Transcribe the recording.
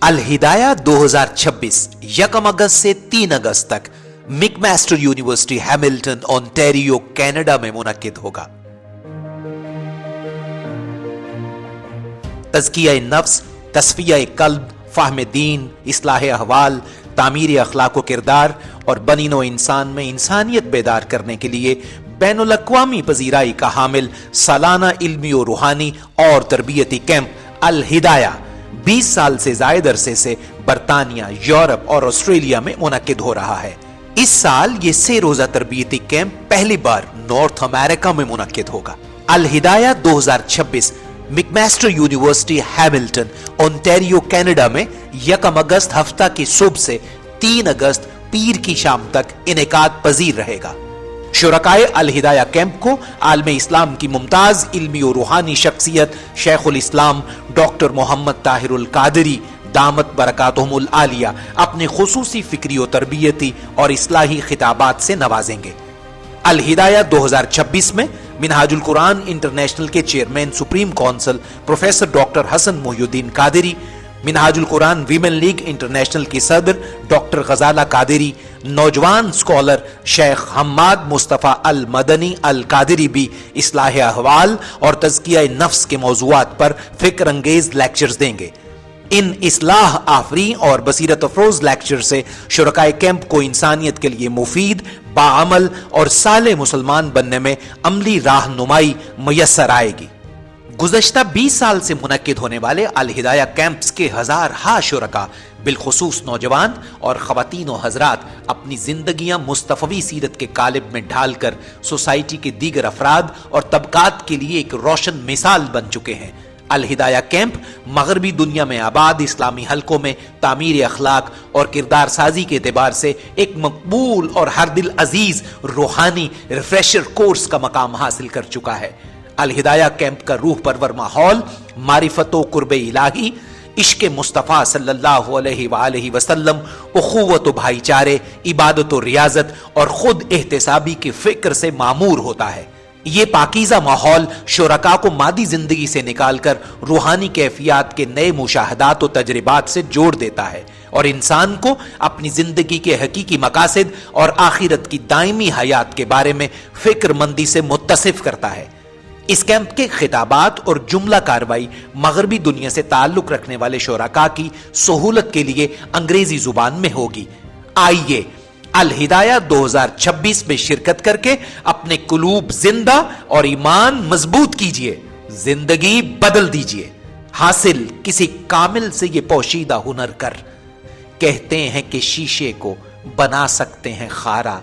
الہدایہ 2026 یکم اگست سے 3 اگست تک مک master university Hamilton Ontario Canada میں منعقد ہوگا۔ تزکیہ نفس، تصفیہ قلب، فہم دین، اصلاح احوال، تعمیر اخلاق و کردار اور بنی نوع انسان میں انسانیت بیدار کرنے کے لیے بین الاقوامی پذیرائی کا حامل سالانہ علمی و روحانی اور تربیتی کیمپ الہدایہ 20 سال سے زائد عرصے سے برطانیہ، یورپ اور آسٹریلیا میں منعقد ہو رہا ہے۔ اس سال یہ 6 روزہ تربیتی کیمپ پہلی بار نارتھ امریکہ میں منعقد ہوگا۔ الہدایہ 2026 مک master university Hamilton Ontario Canada میں 1 اگست ہفتہ کی صبح سے 3 اگست پیر کی شام تک انعقاد پذیر رہے گا۔ شرکائے الہدایہ کیمپ کو عالم اسلام کی ممتاز علمی و روحانی شخصیت شیخ الاسلام ڈاکٹر محمد طاہر القادری دامت برکاتہم العالیہ اپنے خصوصی فکری و تربیتی اور اصلاحی خطابات سے نوازیں گے۔ الہدایہ 2026 میں منہاج القرآن انٹرنیشنل کے chairman supreme council professor doctor Hassan Mohi uddin Qadri, منہاج القرآن ویمن لیگ انٹرنیشنل کی صدر ڈاکٹر غزالہ قادری، نوجوان اسکالر شیخ حماد مصطفیٰ المدنی القادری بھی اصلاح احوال اور تزکیہ نفس کے موضوعات پر فکر انگیز لیکچرز دیں گے۔ ان اصلاح آفری اور بصیرت افروز لیکچر سے شرکائے کیمپ کو انسانیت کے لیے مفید، باعمل اور صالح مسلمان بننے میں عملی رہنمائی میسر آئے گی۔ گزشتہ 20 سال سے منعقد ہونے والے الہدایہ کیمپس کے ہزارہا شرکاء بالخصوص نوجوان اور خواتین و حضرات اپنی زندگیاں مصطفی سیرت کے قالب میں ڈھال کر سوسائٹی کے دیگر افراد اور طبقات کے لیے ایک روشن مثال بن چکے ہیں۔ الہدایہ کیمپ مغربی دنیا میں آباد اسلامی حلقوں میں تعمیر اخلاق اور کردار سازی کے اعتبار سے ایک مقبول اور ہر دل عزیز روحانی ریفریشر کورس کا مقام حاصل کر چکا ہے۔ الہدایہ کیمپ کا روح پرور ماحول معرفت و قرب الہی، عشق مصطفیٰ صلی اللہ علیہ وآلہ وسلم، اخوت و بھائی چارے، عبادت و ریاضت اور خود احتسابی کی فکر سے معمور ہوتا ہے۔ یہ پاکیزہ ماحول شرکاء کو مادی زندگی سے نکال کر روحانی کیفیات کے نئے مشاہدات و تجربات سے جوڑ دیتا ہے اور انسان کو اپنی زندگی کے حقیقی مقاصد اور آخرت کی دائمی حیات کے بارے میں فکر مندی سے متصف کرتا ہے۔ اس کیمپ کے خطابات اور جملہ کاروائی مغربی دنیا سے تعلق رکھنے والے شرکاء کی سہولت کے لیے انگریزی زبان میں ہوگی۔ آئیے الہدایہ 2026 میں شرکت کر کے اپنے قلوب زندہ اور ایمان مضبوط کیجئے، زندگی بدل دیجئے۔ حاصل کسی کامل سے یہ پوشیدہ ہنر کر، کہتے ہیں کہ شیشے کو بنا سکتے ہیں خارا،